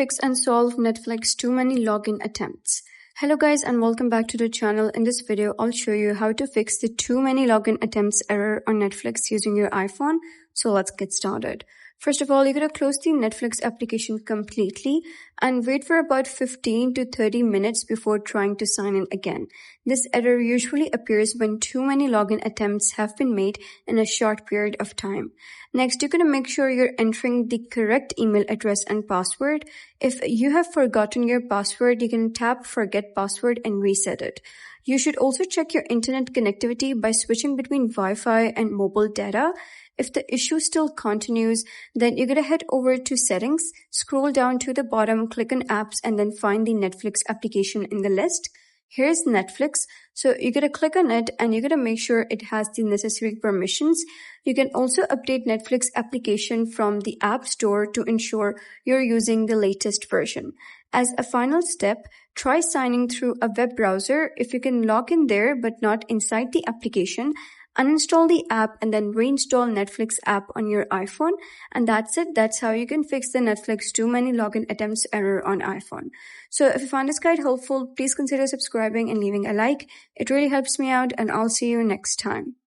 Fix and solve Netflix too many login attempts. Hello guys and welcome back to the channel. In this video, I'll show you how to fix the too many login attempts error on Netflix using your iPhone. So let's get started. First of all, you're going to close the Netflix application completely and wait for about 15 to 30 minutes before trying to sign in again. This error usually appears when too many login attempts have been made in a short period of time. Next, you're going to make sure you're entering the correct email address and password. If you have forgotten your password, you can tap Forget Password and reset it. You should also check your internet connectivity by switching between Wi-Fi and mobile data. If the issue still continues, then you're going to head over to Settings, scroll down to the bottom, click on Apps, and then find the Netflix application in the list. Here's Netflix. So you're going to click on it and you're going to make sure it has the necessary permissions. You can also update Netflix application from the App Store to ensure you're using the latest version. As a final step, try signing through a web browser. If you can log in there but not inside the application, uninstall the app and then reinstall Netflix app on your iPhone. And that's it. That's how you can fix the Netflix too many login attempts error on iPhone. So if you found this guide helpful, please consider subscribing and leaving a like. It really helps me out, and I'll see you next time.